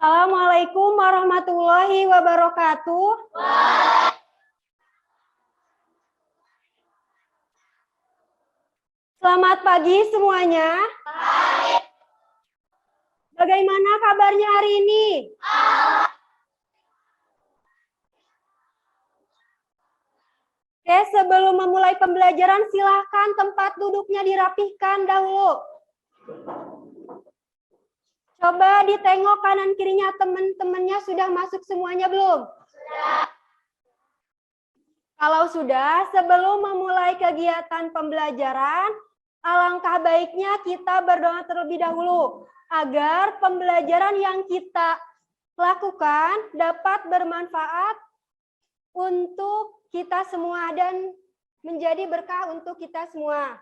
Assalamualaikum warahmatullahi wabarakatuh. Selamat pagi semuanya. Bagaimana kabarnya hari ini? Oke, sebelum memulai pembelajaran, silahkan tempat duduknya dirapihkan dahulu. Coba ditengok kanan kirinya teman-temannya sudah masuk semuanya belum? Sudah. Kalau sudah, sebelum memulai kegiatan pembelajaran, alangkah baiknya kita berdoa terlebih dahulu agar pembelajaran yang kita lakukan dapat bermanfaat untuk kita semua dan menjadi berkah untuk kita semua.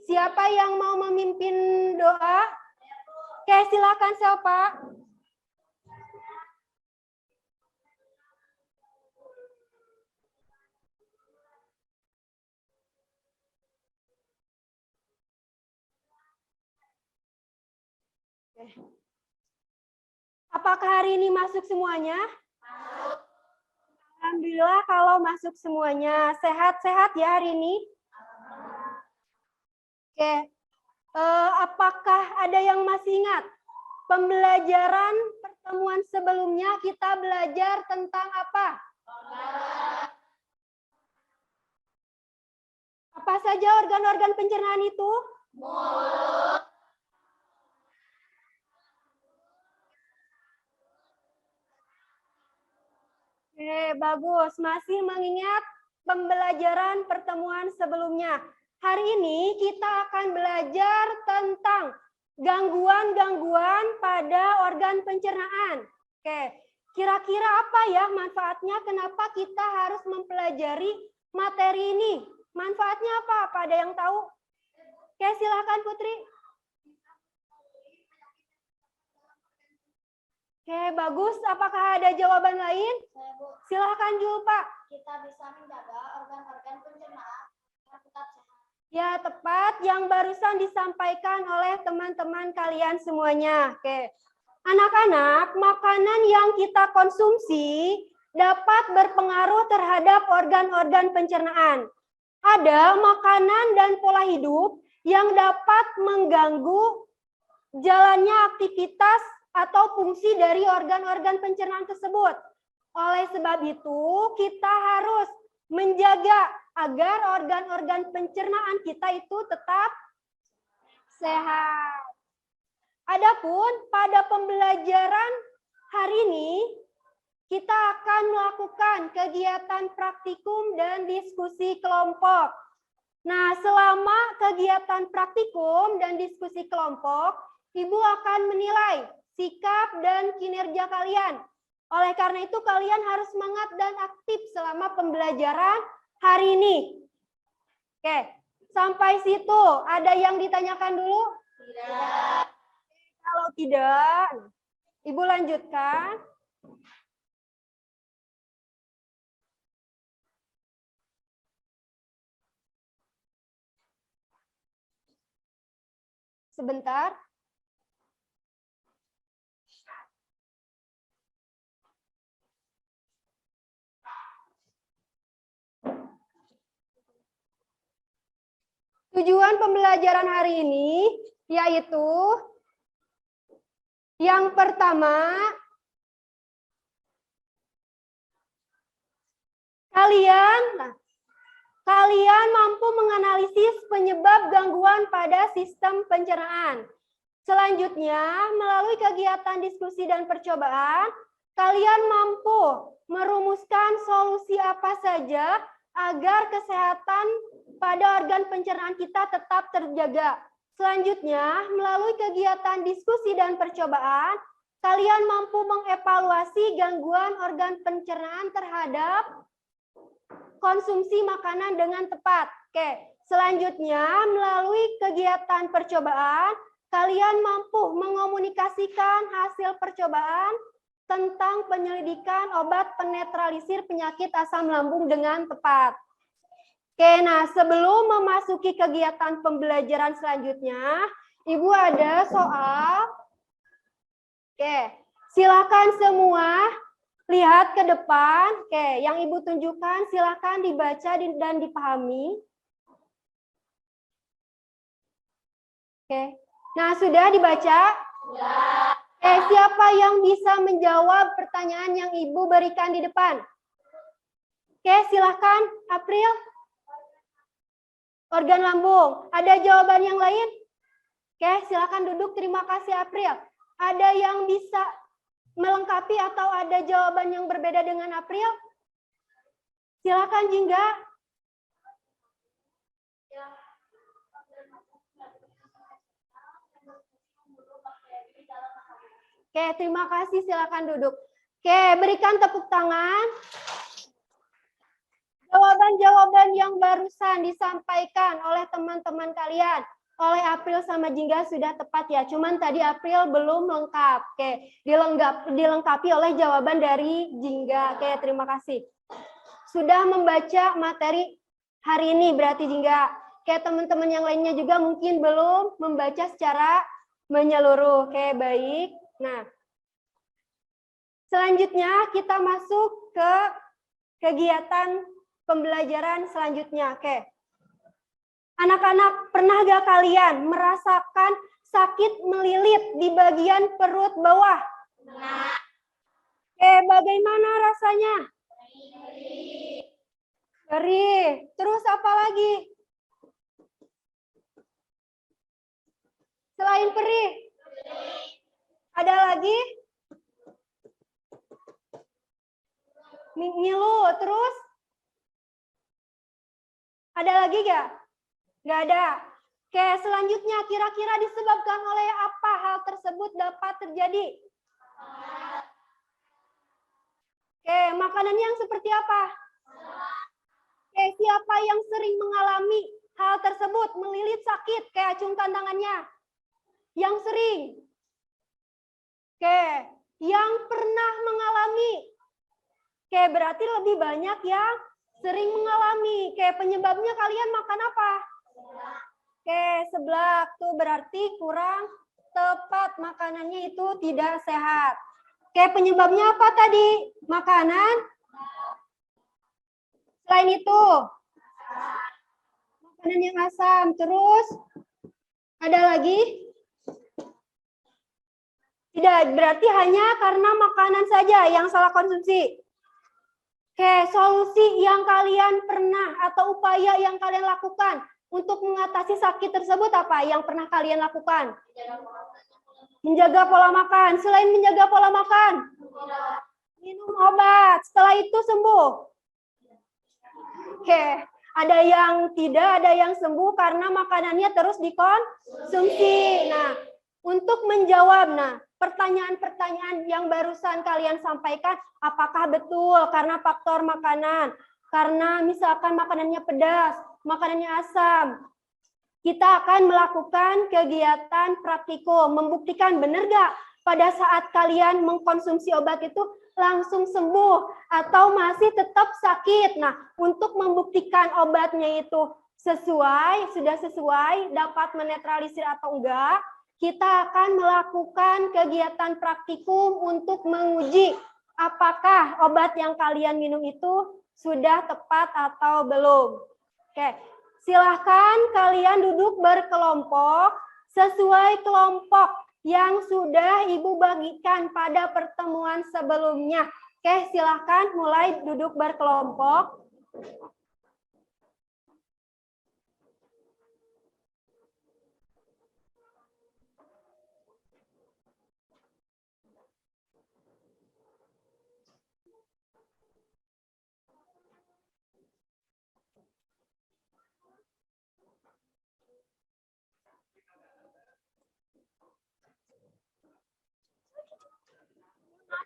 Siapa yang mau memimpin doa? Oke, silakan siapa? Apakah hari ini masuk semuanya? Masuk. Alhamdulillah kalau masuk semuanya. Sehat-sehat ya hari ini? Oke. Apakah ada yang masih ingat? Pembelajaran pertemuan sebelumnya kita belajar tentang apa? Apa saja organ-organ pencernaan itu? Mulut. Oke, bagus. Masih mengingat pembelajaran pertemuan sebelumnya. Hari ini kita akan belajar tentang gangguan-gangguan pada organ pencernaan. Oke, kira-kira apa ya manfaatnya? Kenapa kita harus mempelajari materi ini? Manfaatnya apa? Apa ada yang tahu? Oke, silakan Putri. Oke, bagus. Apakah ada jawaban lain? Silakan Jul, Pak. Kita bisa menjaga organ-organ pencernaan agar tetap sehat. Ya, tepat yang barusan disampaikan oleh teman-teman kalian semuanya. Oke. Anak-anak, makanan yang kita konsumsi dapat berpengaruh terhadap organ-organ pencernaan. Ada makanan dan pola hidup yang dapat mengganggu jalannya aktivitas atau fungsi dari organ-organ pencernaan tersebut. Oleh sebab itu, kita harus menjaga agar organ-organ pencernaan kita itu tetap sehat. Adapun pada pembelajaran hari ini, kita akan melakukan kegiatan praktikum dan diskusi kelompok. Nah, selama kegiatan praktikum dan diskusi kelompok, Ibu akan menilai sikap dan kinerja kalian. Oleh karena itu, kalian harus semangat dan aktif selama pembelajaran hari ini. Oke, sampai situ ada yang ditanyakan dulu? Tidak. Kalau tidak, Ibu lanjutkan. Sebentar. Tujuan pembelajaran hari ini yaitu yang pertama, kalian mampu menganalisis penyebab gangguan pada sistem pencernaan. Selanjutnya, melalui kegiatan diskusi dan percobaan, kalian mampu merumuskan solusi apa saja agar kesehatan pada organ pencernaan kita tetap terjaga. Selanjutnya, melalui kegiatan diskusi dan percobaan, kalian mampu mengevaluasi gangguan organ pencernaan terhadap konsumsi makanan dengan tepat. Oke, selanjutnya melalui kegiatan percobaan, kalian mampu mengomunikasikan hasil percobaan tentang penyelidikan obat penetralisir penyakit asam lambung dengan tepat. Oke, nah sebelum memasuki kegiatan pembelajaran selanjutnya, Ibu ada soal. Oke, Silakan semua lihat ke depan. Oke, yang Ibu tunjukkan silakan dibaca dan dipahami. Oke. Nah, sudah dibaca? Siapa yang bisa menjawab pertanyaan yang Ibu berikan di depan? Oke, silakan. April. Organ lambung. Ada jawaban yang lain? Oke, silakan duduk. Terima kasih, April. Ada yang bisa melengkapi atau ada jawaban yang berbeda dengan April? Silakan, Jingga. Oke, terima kasih. Silakan duduk. Oke, berikan tepuk tangan. Jawaban-jawaban yang barusan disampaikan oleh teman-teman kalian, oleh April sama Jingga sudah tepat ya. Cuman tadi April belum lengkap. Oke, dilengkapi oleh jawaban dari Jingga. Oke, terima kasih. Sudah membaca materi hari ini berarti Jingga. Oke, teman-teman yang lainnya juga mungkin belum membaca secara menyeluruh. Oke, baik. Nah, selanjutnya kita masuk ke kegiatan pembelajaran selanjutnya. Oke. Anak-anak, pernah gak kalian merasakan sakit melilit di bagian perut bawah? Oke, bagaimana rasanya? Perih. Terus apa lagi? Selain perih? Ada lagi? Ngilu. Terus? Ada lagi gak? Gak ada. Oke, selanjutnya kira-kira disebabkan oleh apa hal tersebut dapat terjadi? Oke, makanan yang seperti apa? Oke, siapa yang sering mengalami hal tersebut? Melilit sakit, kayak acungkan tangannya. Yang sering. Oke, yang pernah mengalami. Oke, berarti lebih banyak yang sering mengalami. Oke, penyebabnya kalian makan apa? Oke, seblak. Tuh berarti kurang tepat. Makanannya itu tidak sehat. Oke, penyebabnya apa tadi? Makanan? Selain itu? Makanan yang asam. Terus? Ada lagi? Tidak, berarti hanya karena makanan saja yang salah konsumsi. Oke, solusi yang kalian pernah atau upaya yang kalian lakukan untuk mengatasi sakit tersebut apa yang pernah kalian lakukan? Menjaga pola makan. Selain menjaga pola makan, minum obat. Setelah itu sembuh. Oke, ada yang tidak, ada yang sembuh karena makanannya terus dikonsumsi. Nah, untuk menjawab, pertanyaan-pertanyaan yang barusan kalian sampaikan, apakah betul karena faktor makanan? Karena misalkan makanannya pedas, makanannya asam, kita akan melakukan kegiatan praktikum, membuktikan benar nggak pada saat kalian mengkonsumsi obat itu langsung sembuh atau masih tetap sakit. Nah, untuk membuktikan obatnya itu sudah sesuai, dapat menetralisir atau enggak, kita akan melakukan kegiatan praktikum untuk menguji apakah obat yang kalian minum itu sudah tepat atau belum. Oke, silahkan kalian duduk berkelompok sesuai kelompok yang sudah Ibu bagikan pada pertemuan sebelumnya. Oke, silahkan mulai duduk berkelompok.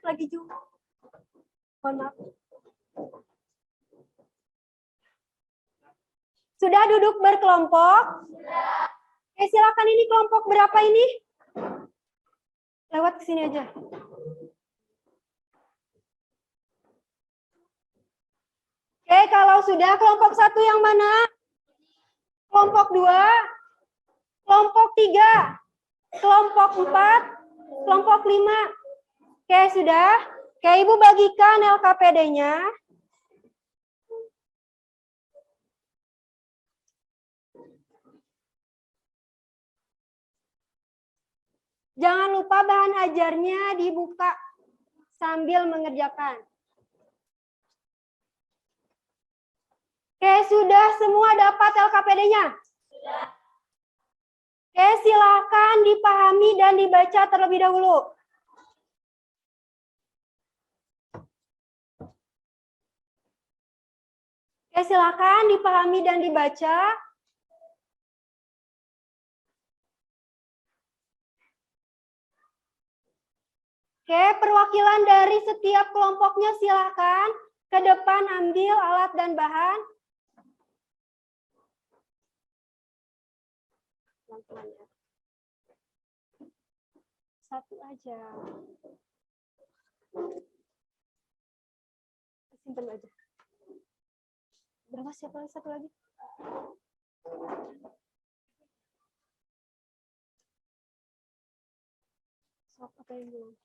Lagi juga. Mohon maaf. Sudah duduk berkelompok? Sudah. Silakan, ini kelompok berapa ini? Lewat ke sini aja. Kalau sudah, kelompok 1 yang mana? Kelompok 2? Kelompok 3? Kelompok 4? Kelompok 5? Oke, sudah. Oke, Ibu bagikan LKPD-nya. Jangan lupa bahan ajarnya dibuka sambil mengerjakan. Oke, sudah semua dapat LKPD-nya? Sudah. Oke, silakan dipahami dan dibaca terlebih dahulu. Oke, silakan dipahami dan dibaca. Oke, perwakilan dari setiap kelompoknya silakan ke depan ambil alat dan bahan. Pelan-pelan ya. Satu aja. Simpan aja. Berapa siapa lagi? Satu lagi? Sok apa yang belum?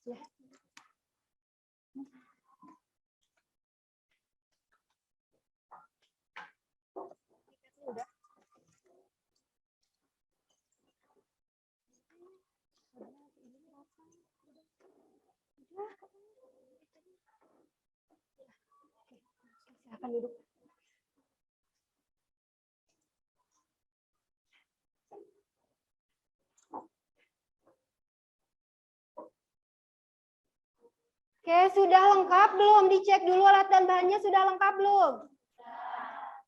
Ya. Udah. Silakan duduk. Oke, sudah lengkap belum? Dicek dulu alat dan bahannya sudah lengkap belum?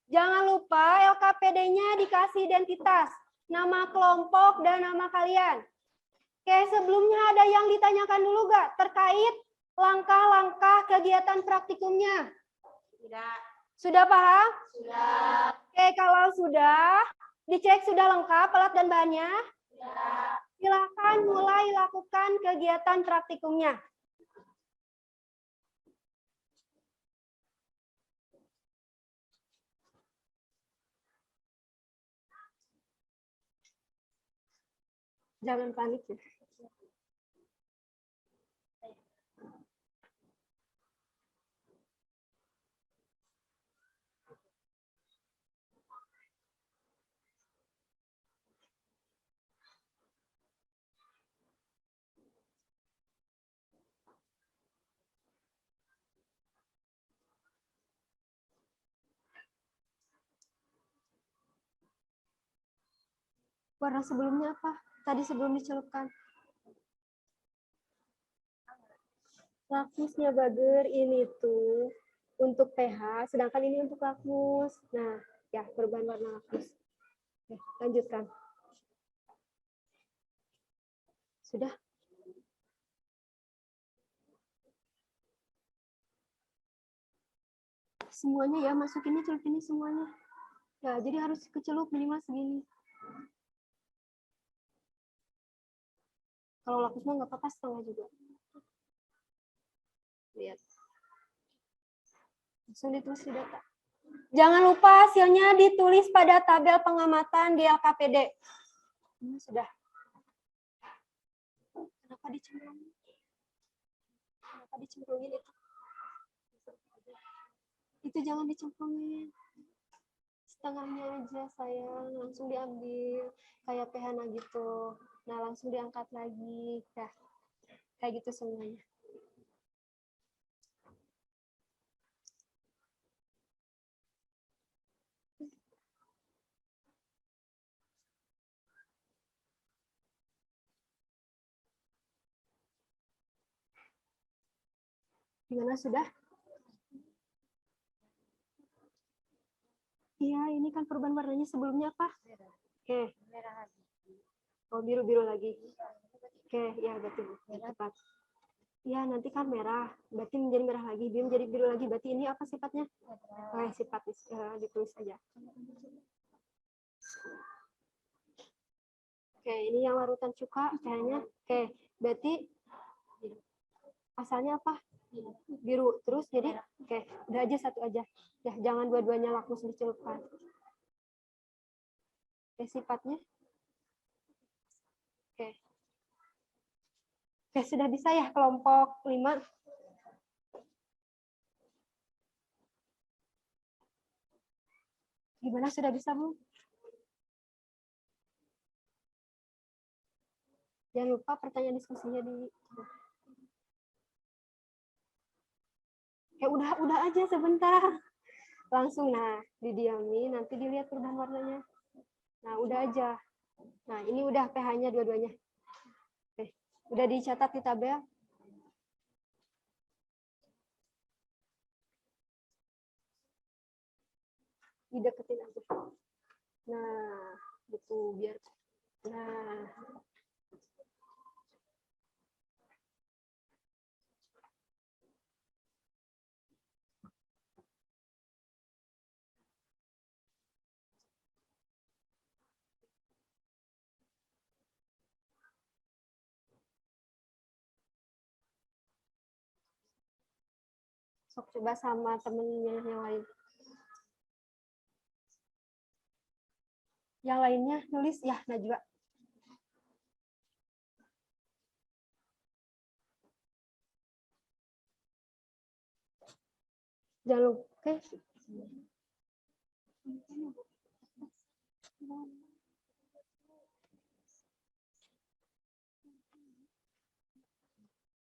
Jangan lupa LKPD-nya dikasih identitas, nama kelompok dan nama kalian. Oke, sebelumnya ada yang ditanyakan dulu nggak terkait langkah-langkah kegiatan praktikumnya? Sudah. Sudah paham? Sudah. Oke, kalau sudah, dicek sudah lengkap alat dan bahannya? Sudah. Silakan mulai lakukan kegiatan praktikumnya. Jangan panik ya. Warna sebelumnya apa? Tadi sebelum dicelupkan. Lakmusnya Bager ini tuh untuk pH, sedangkan ini untuk lakmus. Nah, ya perubahan warna lakmus. Oke, lanjutkan. Sudah? Semuanya ya, masukinnya celup ini semuanya. Ya, jadi harus kecelup minimal segini. Kalau lakmus mah nggak apa-apa setengah juga. Lihat. Langsung ditulis di data. Jangan lupa hasilnya ditulis pada tabel pengamatan di LKPD. Ini sudah. Kenapa dicemplungin? Kenapa dicemplungin itu? Itu jangan dicemplungin. Setengahnya aja sayang, langsung diambil. Kayak pH gitu. Nah, langsung diangkat lagi. Ya, kayak gitu semuanya. Gimana sudah? Iya, ini kan perubahan warnanya sebelumnya apa? Oke. Oh, biru-biru lagi. Oke, ya berarti tepat. Ya, nanti kan merah. Berarti menjadi merah lagi. Dia menjadi biru lagi. Berarti ini apa sifatnya? Oh, sifat ditulis aja. Oke, ini yang larutan cuka kayaknya. Oke, berarti asalnya apa? Biru. Terus jadi, oke, udah aja satu aja. Ya, jangan dua-duanya lakmus dicelupkan. Oke, sifatnya. Oke, Oke, sudah bisa ya kelompok 5? Gimana, sudah bisa, Bu? Jangan lupa pertanyaan diskusinya di... udah aja sebentar. Langsung, nah, didiami, nanti dilihat perubahan warnanya. Nah, udah aja. Nah, ini udah pH-nya dua-duanya. Oke, udah dicatat di tabel. Dideketin aja. Nah, gitu biar. Nah, sok coba sama temennya yang lain. Yang lainnya nulis ya, Najwa. Jangan lupa, oke.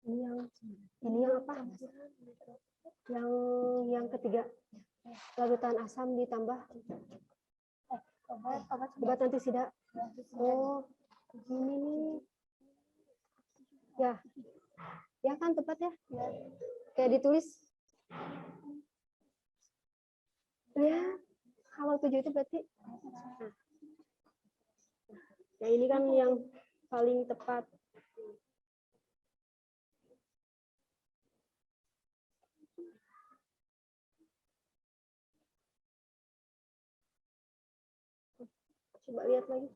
Ini yang apa? Yang ketiga. Larutan asam ditambah obat antisida. Oh, ini nih. Ya. Ya kan tepat ya? Kayak ditulis. Ya, kalau 7 itu berarti. Nah, ini kan yang paling tepat. Coba lihat lagi.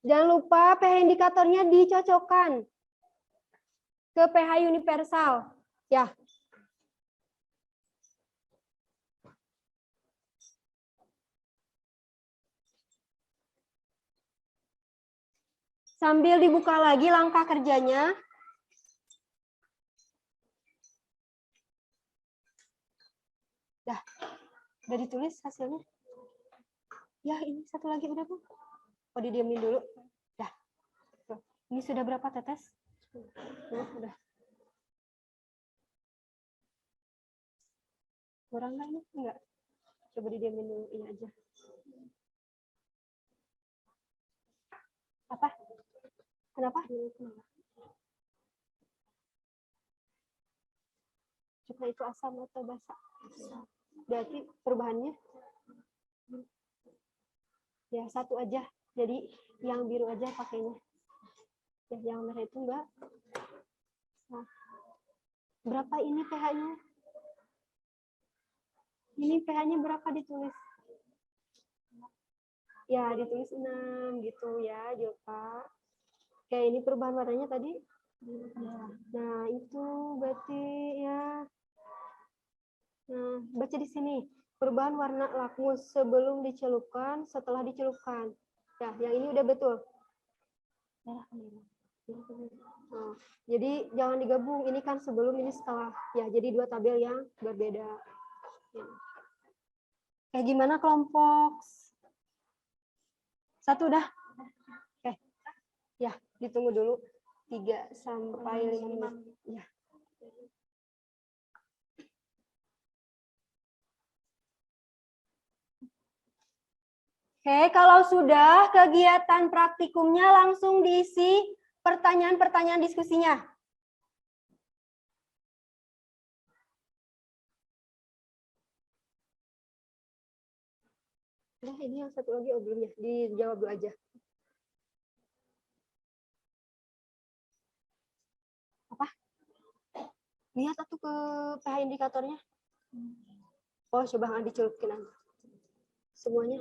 Jangan lupa pH indikatornya dicocokkan ke pH universal. Ya. Sambil dibuka lagi langkah kerjanya. Dah. Udah ditulis hasilnya? Ya, ini satu lagi udah, Bu. Oh, didiamin dulu. Dah. Tuh. Ini sudah berapa tetes? Udah. Kurang nggak ini? Enggak. Coba didiamin dulu ini aja. Apa? Kenapa? Coba itu asam atau basa? Berarti perubahannya? Ya, satu aja. Jadi yang biru aja pakainya. Ya, yang merah itu enggak. Nah, berapa ini pH-nya? Ini pH-nya berapa ditulis? Ya, ditulis 6 gitu ya, Joka. Oke, ini perubahan warnanya tadi. Nah, itu berarti ya. Nah, baca di sini. Perubahan warna lakmus sebelum dicelupkan, setelah dicelupkan. Ya, yang ini udah betul. Nah, jadi jangan digabung. Ini kan sebelum, ini setelah. Ya, jadi dua tabel yang berbeda. Ya. Kayak gimana kelompok? Satu udah? Oke. Ya, ditunggu dulu. 3 sampai 5 menit. Ya. Oke, kalau sudah kegiatan praktikumnya langsung diisi pertanyaan-pertanyaan diskusinya. Nah, ini yang satu lagi belum ya, dijawab dulu aja. Apa? Lihat atau ke pH indikatornya. Oh, coba nggak dicelupin aja. Semuanya.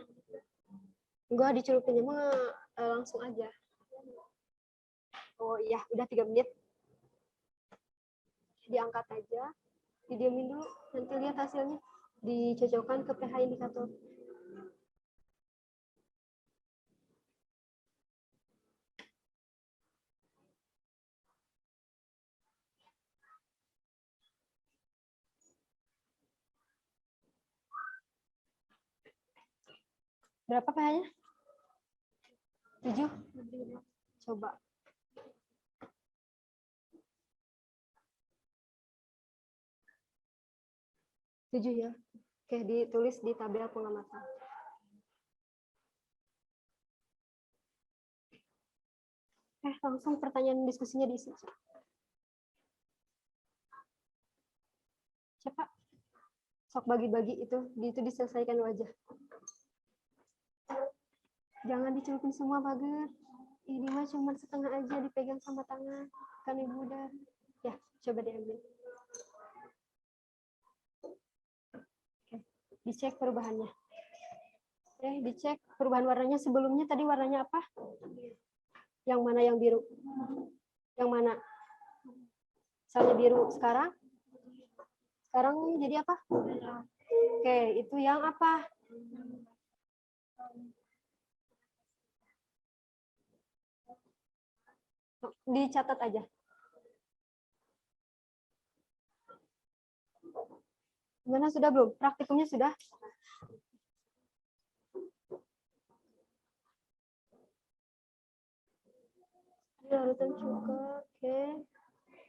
Enggak dicelupinnya mah langsung aja. Oh iya, udah 3 menit. Diangkat aja, didiamin dulu, nanti lihat hasilnya. Dicocokkan ke pH indikator. Berapa pH-nya? 7? Coba. Tujuh ya. Oke, ditulis di tabel pengamatan. Langsung pertanyaan diskusinya diisi. Siapa? Sok bagi-bagi itu diselesaikan aja. Jangan dicelupin semua, Bager. Ini mah cuma setengah aja dipegang sama tangan. Kan Ibu udah. Ya, coba diambil. Oke, dicek perubahannya. Dicek perubahan warnanya. Sebelumnya tadi warnanya apa? Yang mana yang biru? Yang mana? Misalnya biru sekarang? Sekarang jadi apa? Oke, itu yang apa? Dicatat aja. Gimana, sudah belum? Praktikumnya sudah? Larutan cuka, oke.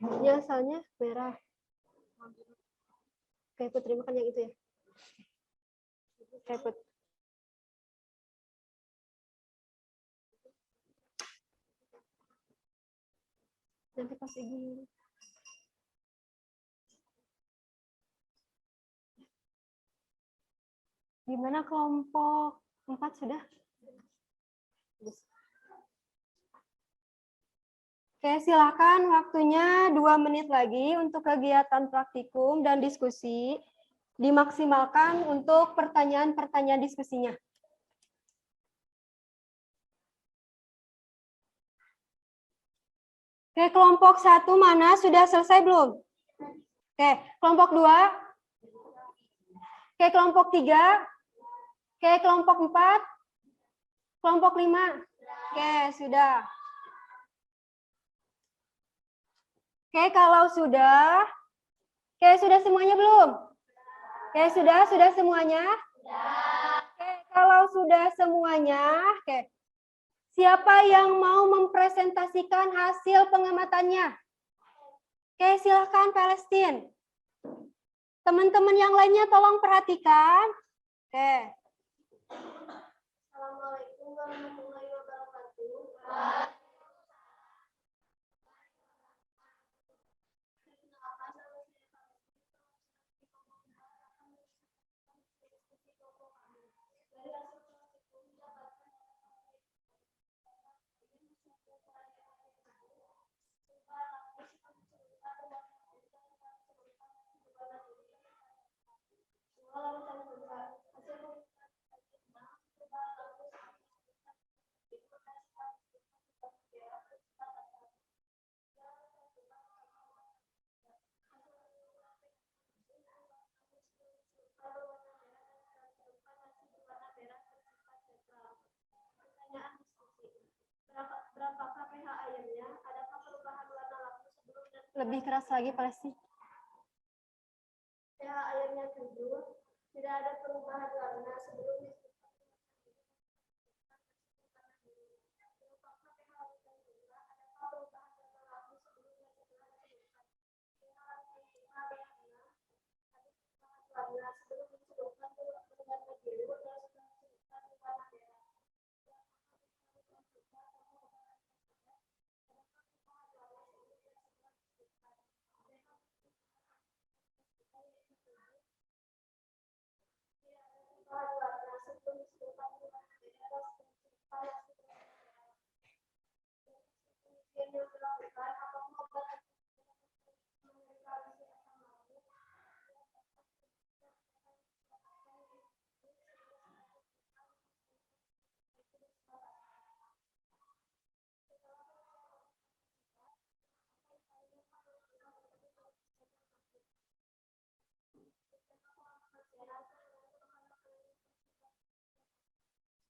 Ini asalnya merah. Oke, Putri makan yang itu ya. Oke, Put. Nanti pas Ibu. Gimana kelompok 4 sudah? Oke, silakan waktunya 2 menit lagi untuk kegiatan praktikum dan diskusi. Dimaksimalkan untuk pertanyaan-pertanyaan diskusinya. Oke, kelompok 1 mana? Sudah selesai belum? Oke, kelompok 2. Oke, kelompok 3. Oke, kelompok 4. Kelompok 5. Oke, sudah. Oke, kalau sudah. Oke, sudah semuanya belum? Oke, sudah semuanya? Oke, kalau sudah semuanya, oke. Siapa yang mau mempresentasikan hasil pengamatannya? Oke, silakan Palestine. Teman-teman yang lainnya tolong perhatikan. Oke. Assalamualaikum warahmatullahi wabarakatuh. Berapakah pH airnya? Adakah perubahan warna lampu sebelum dan Lebih keras lagi, Palestine. pH airnya 7? Tidak ada perubahan warna sebelum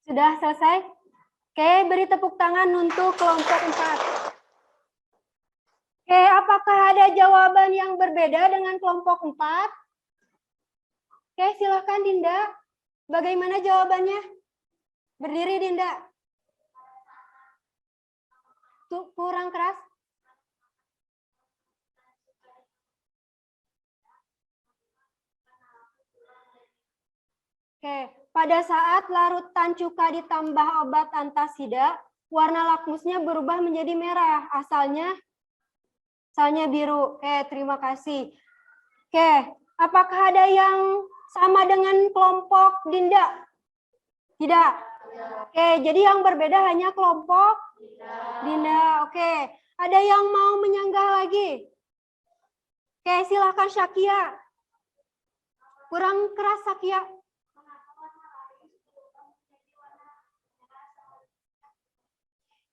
Sudah selesai? Oke, beri tepuk tangan untuk kelompok 4. Oke, apakah ada jawaban yang berbeda dengan kelompok 4? Oke, silakan Dinda. Bagaimana jawabannya? Berdiri Dinda. Tuh, kurang keras. Oke, pada saat larutan cuka ditambah obat antasida, warna lakmusnya berubah menjadi merah. Asalnya biru. Oke, terima kasih. Oke, apakah ada yang sama dengan kelompok Dinda? Tidak. Oke, jadi yang berbeda hanya kelompok Dinda. Oke, ada yang mau menyanggah lagi? Oke, silakan Syakia. Kurang keras Syakia.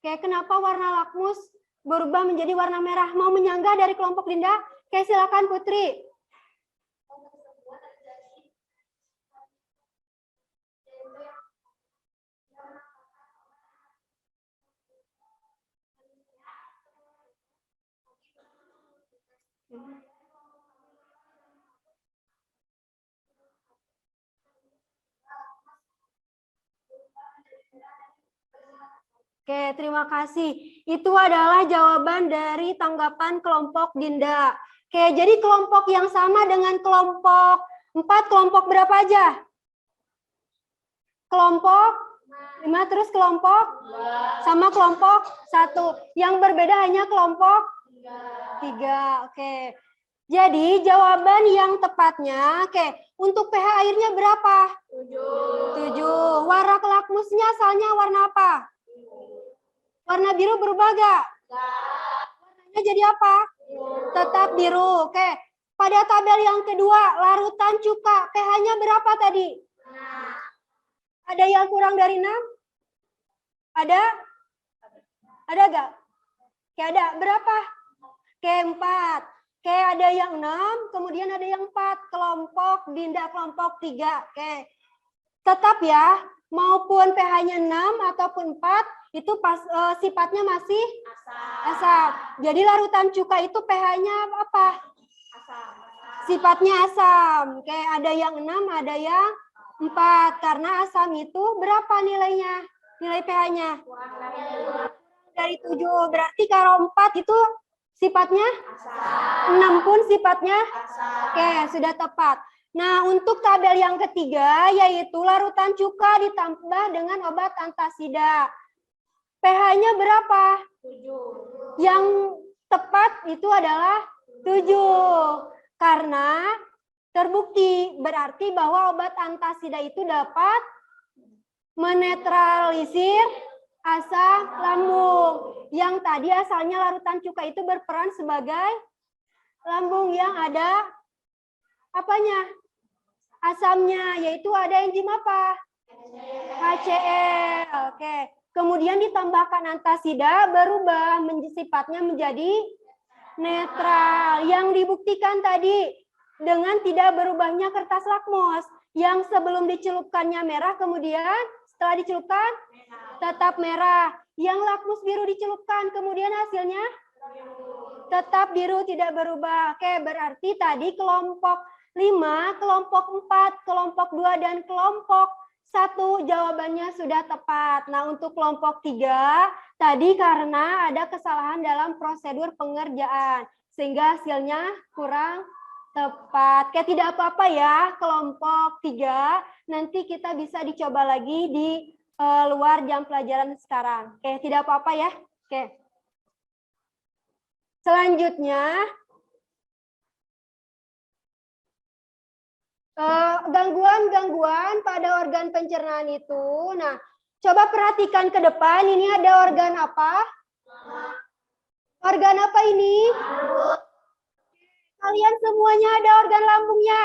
Oke, kenapa warna lakmus berubah menjadi warna merah? Mau menyanggah dari kelompok Dinda? Oke, silakan Putri. Oke, terima kasih. Itu adalah jawaban dari tanggapan kelompok Dinda. Oke, jadi kelompok yang sama dengan kelompok 4, kelompok berapa aja? Kelompok 5, terus kelompok 2. Sama kelompok 1. Yang berbeda hanya kelompok 3. Oke. Jadi jawaban yang tepatnya, oke, untuk pH airnya berapa? 7. Warna lakmusnya asalnya warna apa? Warna biru berubah gak? Warnanya jadi apa? Tetap biru. Oke. Pada tabel yang kedua, larutan cuka. pH-nya berapa tadi? Ada yang kurang dari 6? Ada? Ada gak? Oke, ada. Berapa? Oke, 4. Oke, ada yang 6, kemudian ada yang 4. Kelompok Dinda, kelompok 3. Oke. Tetap ya, maupun pH-nya 6 ataupun 4, itu sifatnya masih asam. Jadi larutan cuka itu pH-nya apa? Sifatnya asam. Oke, ada yang 6, ada yang 4. Karena asam itu berapa nilainya? Nilai pH-nya? Dari 7. Berarti kalau 4 itu sifatnya? 6 pun sifatnya? Oke, sudah tepat. Nah, untuk tabel yang ketiga, yaitu larutan cuka ditambah dengan obat antasida. pH-nya berapa? 7. Yang tepat itu adalah 7. Karena terbukti berarti bahwa obat antasida itu dapat menetralisir asam lambung. Yang tadi asalnya larutan cuka itu berperan sebagai lambung yang ada apanya? Asamnya, yaitu ada enzim apa? HCl. Oke. Kemudian ditambahkan antasida, berubah sifatnya menjadi netral. Yang dibuktikan tadi dengan tidak berubahnya kertas lakmus. Yang sebelum dicelupkannya merah, kemudian setelah dicelupkan tetap merah. Yang lakmus biru dicelupkan, kemudian hasilnya tetap biru, tidak berubah. Oke, berarti tadi kelompok 5, kelompok 4, kelompok 2, dan kelompok 1 jawabannya sudah tepat. Nah, untuk kelompok 3, tadi karena ada kesalahan dalam prosedur pengerjaan, sehingga hasilnya kurang tepat. Oke, tidak apa-apa ya, kelompok 3. Nanti kita bisa dicoba lagi di luar jam pelajaran sekarang. Oke, tidak apa-apa ya. Oke. Selanjutnya, gangguan-gangguan pada organ pencernaan itu. Nah, coba perhatikan ke depan, ini ada organ apa? Organ apa ini? Kalian semuanya ada organ lambungnya?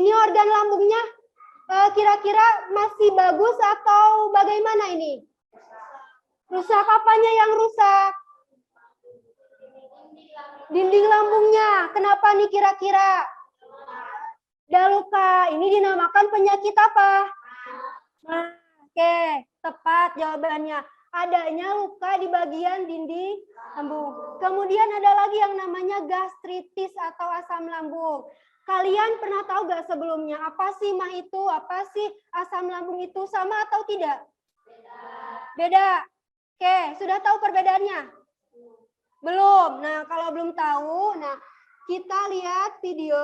Ini organ lambungnya kira-kira masih bagus atau bagaimana ini? Rusak apanya yang rusak? Dinding lambungnya. Kenapa nih kira-kira? Ada luka. Ini dinamakan penyakit apa? Nah, oke, tepat jawabannya. Adanya luka di bagian dinding lambung. Kemudian ada lagi yang namanya gastritis atau asam lambung. Kalian pernah tahu gak sebelumnya apa sih MAH itu, apa sih asam lambung itu, sama atau tidak? Beda. Oke, sudah tahu perbedaannya? Belum. Nah, kalau belum tahu, nah kita lihat video.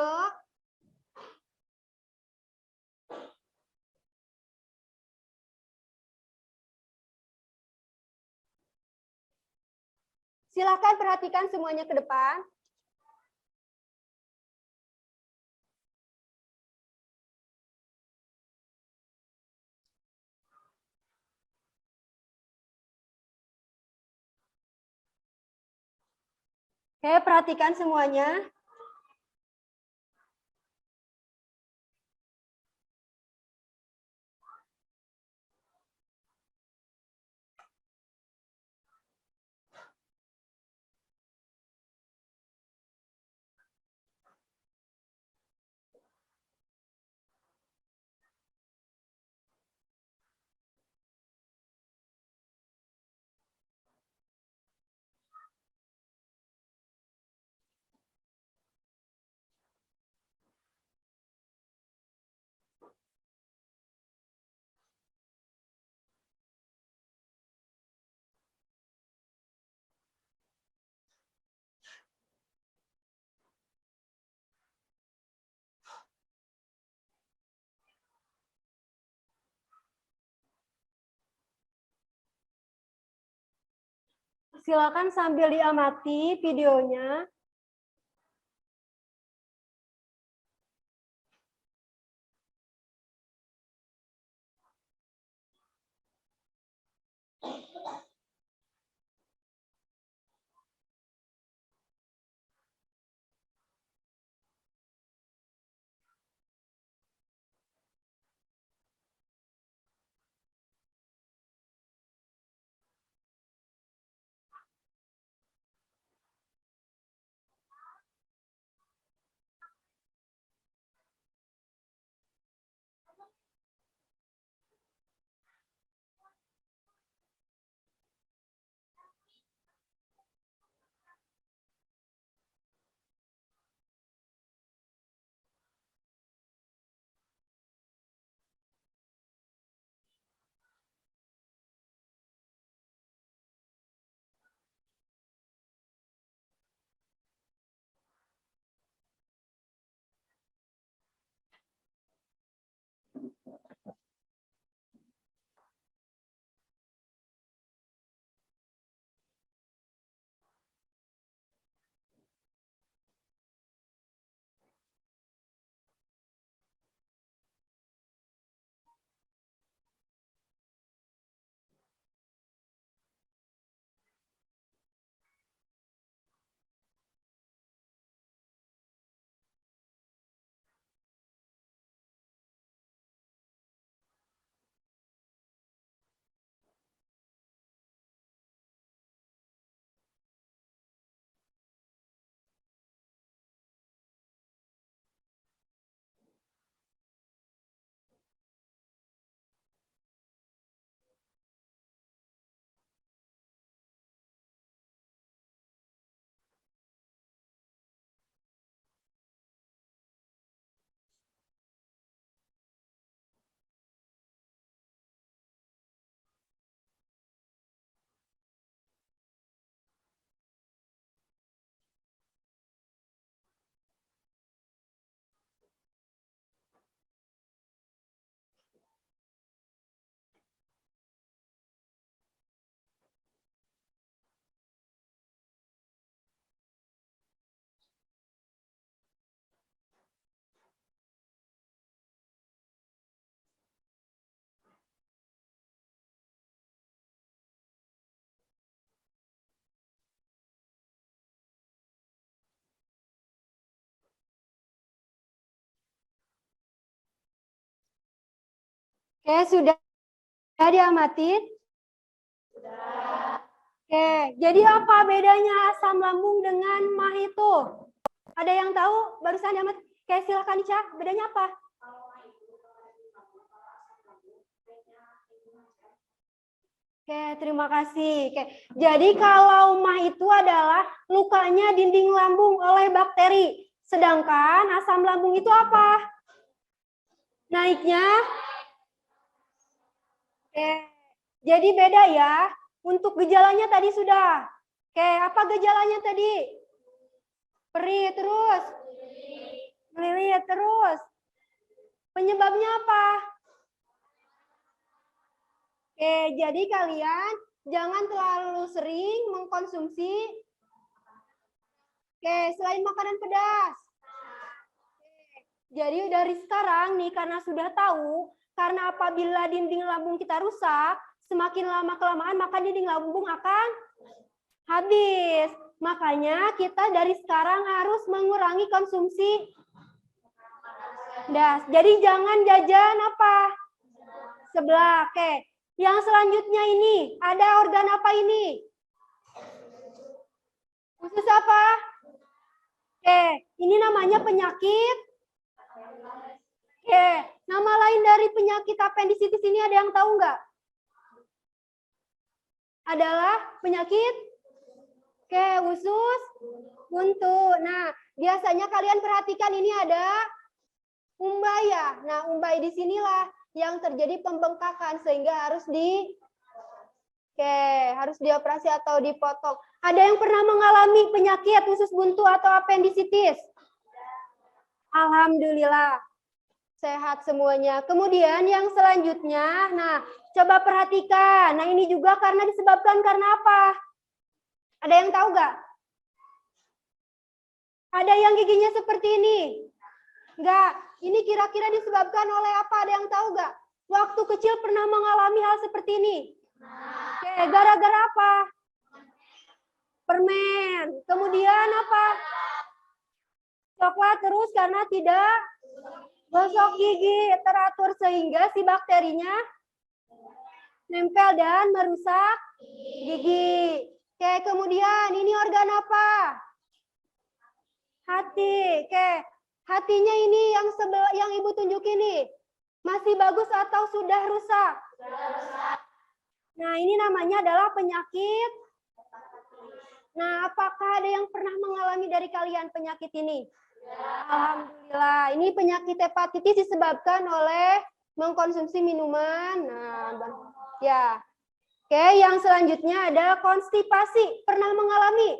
Silakan perhatikan semuanya ke depan. Oke, perhatikan semuanya. Silakan sambil diamati videonya. Oke, sudah diamatin? Oke, jadi apa bedanya asam lambung dengan MAH itu? Ada yang tahu? Barusan diamat. Oke, silakan Ica. Bedanya apa? Oke, terima kasih. Oke, jadi kalau MAH itu adalah lukanya dinding lambung oleh bakteri. Sedangkan asam lambung itu apa? Naiknya. Oke. Jadi beda ya. Untuk gejalanya tadi sudah. Oke, apa gejalanya tadi? Perih terus. Melilit terus. Penyebabnya apa? Oke, jadi kalian jangan terlalu sering mengkonsumsi selain makanan pedas. Jadi dari sekarang nih, karena sudah tahu, karena apabila dinding lambung kita rusak, semakin lama-kelamaan maka dinding lambung akan habis. Makanya kita dari sekarang harus mengurangi konsumsi pedas. Jadi jangan jajan apa? Seblak. Oke. Yang selanjutnya ini, ada organ apa ini? Usus apa? Oke, ini namanya penyakit. Oke, nama lain dari penyakit apendisitis ini ada yang tahu nggak? Adalah penyakit usus buntu. Nah, biasanya kalian perhatikan ini ada umbai ya. Nah, umbai di sinilah yang terjadi pembengkakan sehingga harus harus dioperasi atau dipotong. Ada yang pernah mengalami penyakit usus buntu atau apendisitis? Alhamdulillah. Sehat semuanya. Kemudian yang selanjutnya, nah coba perhatikan. Nah ini juga karena disebabkan karena apa? Ada yang tahu nggak? Ada yang giginya seperti ini? Enggak. Ini kira-kira disebabkan oleh apa? Ada yang tahu nggak? Waktu kecil pernah mengalami hal seperti ini? Oke, gara-gara apa? Permen. Kemudian apa? Coklat terus karena tidak gosok gigi teratur sehingga si bakterinya nempel dan merusak gigi. Oke, kemudian ini organ apa? Hati. Oke, hatinya ini yang Ibu tunjuk ini masih bagus atau sudah rusak? Nah, ini namanya adalah penyakit. Nah, apakah ada yang pernah mengalami dari kalian penyakit ini? Alhamdulillah. Ini penyakit hepatitis disebabkan oleh mengkonsumsi minuman. Nah, ya. Oke, yang selanjutnya ada konstipasi. Pernah mengalami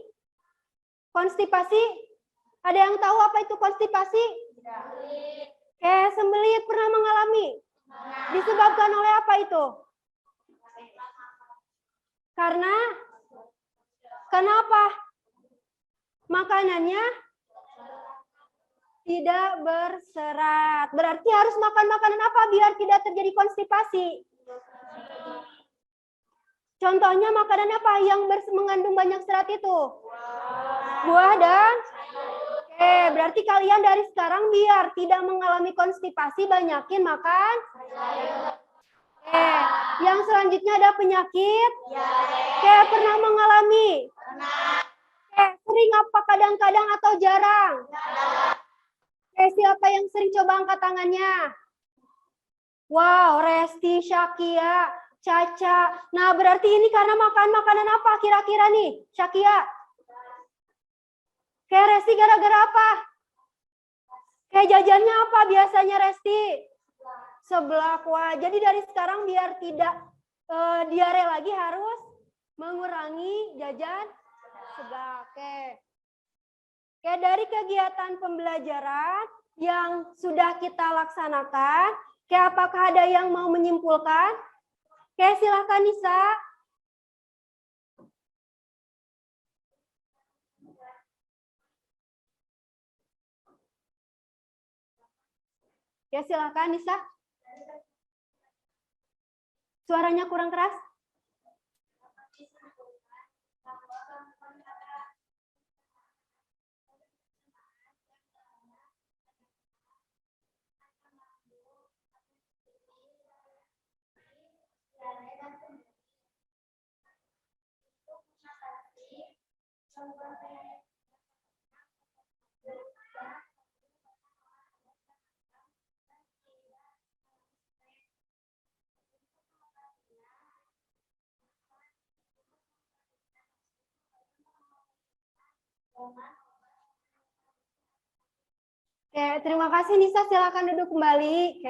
konstipasi? Ada yang tahu apa itu konstipasi? Oke, sembelit pernah mengalami? Disebabkan oleh apa itu? Karena kenapa? Makanannya tidak berserat. Berarti harus makan makanan apa biar tidak terjadi konstipasi? Contohnya makanan apa yang mengandung banyak serat itu? Buah dan berarti kalian dari sekarang biar tidak mengalami konstipasi banyakin makan. Yang selanjutnya ada penyakit. Pernah mengalami? Sering apa kadang-kadang atau jarang? Siapa yang sering coba angkat tangannya? Wow, Resti, Syakia, Caca. Nah, berarti ini karena makan makanan apa kira-kira nih, Syakia? Resti gara-gara apa? Jajannya apa biasanya Resti? Seblak. Wah, jadi dari sekarang biar tidak diare lagi harus mengurangi jajan seblak. Oke, dari kegiatan pembelajaran yang sudah kita laksanakan, apakah ada yang mau menyimpulkan? Silakan Nisa. Silakan Nisa. Suaranya kurang keras. Oke, terima kasih Nisa, silakan duduk kembali.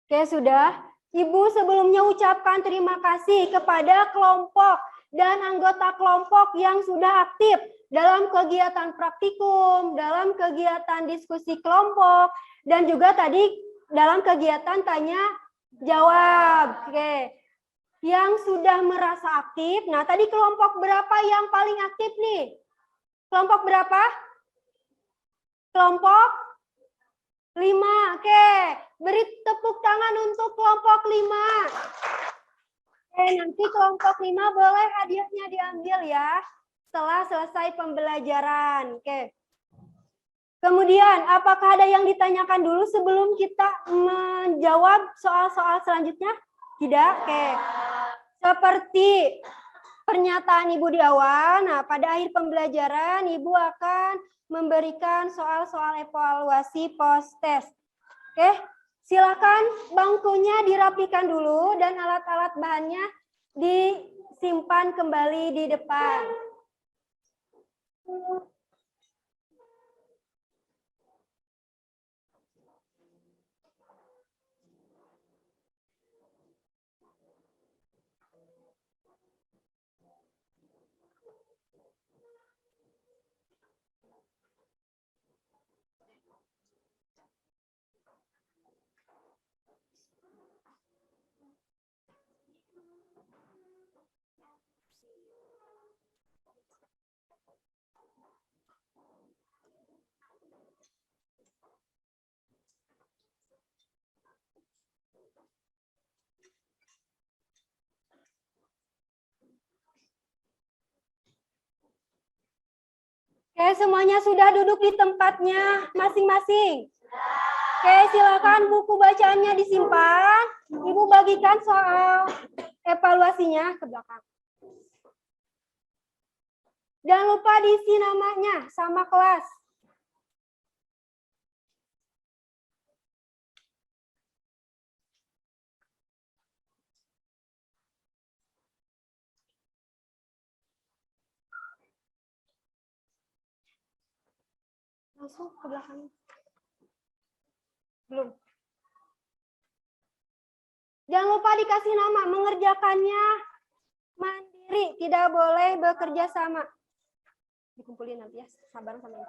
Oke, sudah. Ibu sebelumnya ucapkan terima kasih kepada kelompok dan anggota kelompok yang sudah aktif dalam kegiatan praktikum, dalam kegiatan diskusi kelompok, dan juga tadi dalam kegiatan tanya jawab. Oke. Yang sudah merasa aktif. Nah, tadi kelompok berapa yang paling aktif nih? Kelompok berapa? Kelompok 5. Oke, beri tepuk tangan untuk kelompok 5. Oke, nanti kelompok 5 boleh hadiahnya diambil ya setelah selesai pembelajaran. Oke. Kemudian, apakah ada yang ditanyakan dulu sebelum kita menjawab soal-soal selanjutnya? Tidak? Oke. Seperti pernyataan Ibu di awal, nah pada akhir pembelajaran Ibu akan memberikan soal-soal evaluasi post-test. Oke, silakan bangkunya dirapikan dulu dan alat-alat bahannya disimpan kembali di depan. Oke, semuanya sudah duduk di tempatnya masing-masing. Oke, silakan buku bacaannya disimpan. Ibu bagikan soal evaluasinya ke belakang. Jangan lupa diisi namanya sama kelas. Langsung ke belakang. Belum. Jangan lupa dikasih nama, mengerjakannya mandiri, tidak boleh bekerja sama. Dikumpulin nanti ya, sabar sama ini.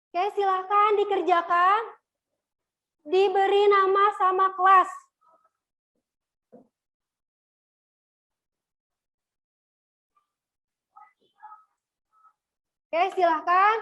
Oke, silakan dikerjakan. Diberi nama sama kelas. Oke, silakan.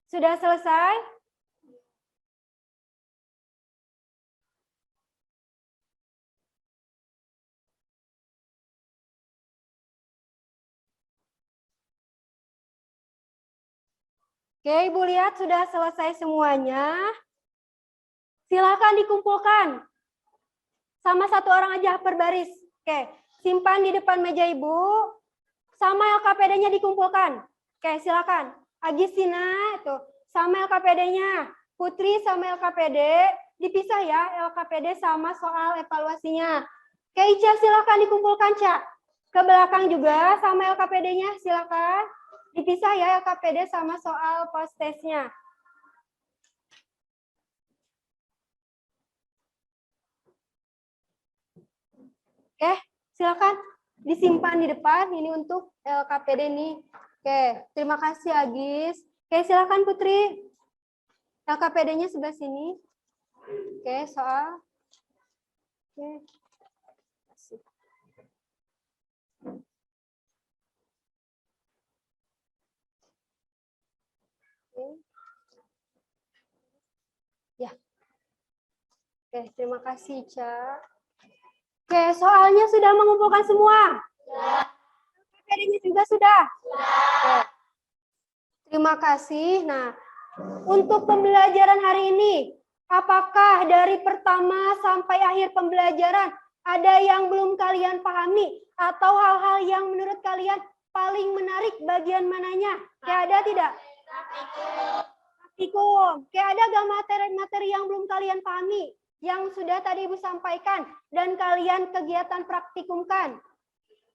Sudah selesai? Oke, Ibu lihat sudah selesai semuanya. Silakan dikumpulkan. Sama satu orang aja per baris. Oke, simpan di depan meja Ibu. Sama LKPD-nya dikumpulkan. Oke, silakan. Agisina itu sama LKPD-nya. Putri sama LKPD dipisah ya, LKPD sama soal evaluasinya. Oke, Ica silakan dikumpulkan, Cak. Ke belakang juga sama LKPD-nya, silakan. Dipisah ya LKPD sama soal post-testnya. Oke, silakan disimpan di depan. Ini untuk LKPD nih. Oke, terima kasih Agis. Oke, silakan Putri. LKPD-nya sebelah sini. Oke, soal. Oke. Ya. Oke, terima kasih, Ca. Oke, soalnya sudah mengumpulkan semua? PPD-nya juga sudah? Oke. Terima kasih. Nah, untuk pembelajaran hari ini, apakah dari pertama sampai akhir pembelajaran ada yang belum kalian pahami atau hal-hal yang menurut kalian paling menarik bagian mananya? Kayak ada tidak? Praktikum. Kayak ada gak materi-materi yang belum kalian pahami yang sudah tadi Ibu sampaikan dan kalian kegiatan praktikumkan?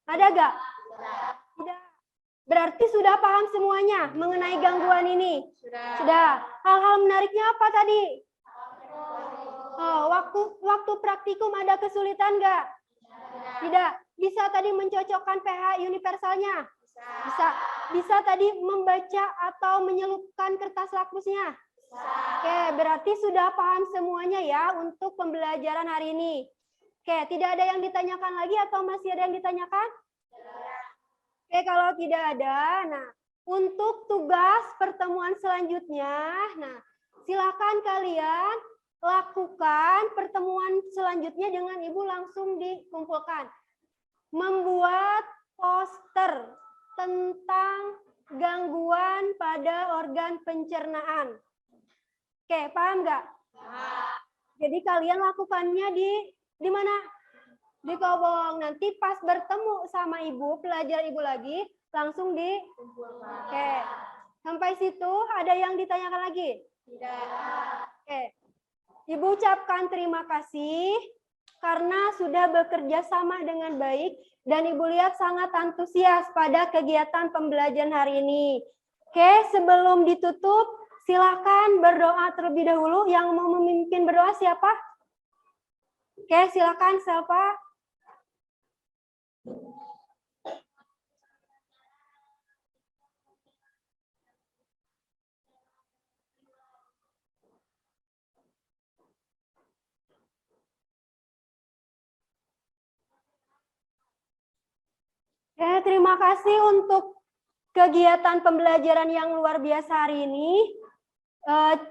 Ada gak? Tidak. Berarti sudah paham semuanya mengenai gangguan ini? Sudah. Hal-hal menariknya apa tadi? Oh, waktu praktikum ada kesulitan nggak? Tidak. Bisa tadi mencocokkan pH universalnya? Bisa. Bisa tadi membaca atau menyelupkan kertas lakmusnya? Oke, berarti sudah paham semuanya ya untuk pembelajaran hari ini. Oke, tidak ada yang ditanyakan lagi atau masih ada yang ditanyakan? Oke, kalau tidak ada, nah untuk tugas pertemuan selanjutnya, nah silakan kalian lakukan pertemuan selanjutnya dengan Ibu langsung dikumpulkan. Membuat poster tentang gangguan pada organ pencernaan. Oke, paham nggak? Jadi kalian lakukannya di mana? Di Kobong. Nanti pas bertemu sama Ibu, pelajar Ibu lagi, langsung dikumpulkan. Oke. Sampai situ ada yang ditanyakan lagi? Tidak. Oke. Ibu ucapkan terima kasih karena sudah bekerja sama dengan baik dan Ibu lihat sangat antusias pada kegiatan pembelajaran hari ini. Oke, sebelum ditutup, silakan berdoa terlebih dahulu. Yang mau memimpin berdoa siapa? Oke, silakan siapa? Terima kasih untuk kegiatan pembelajaran yang luar biasa hari ini.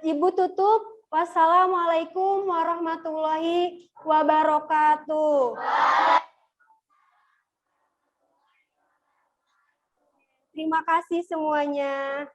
Ibu tutup. Wassalamualaikum warahmatullahi wabarakatuh. Terima kasih semuanya.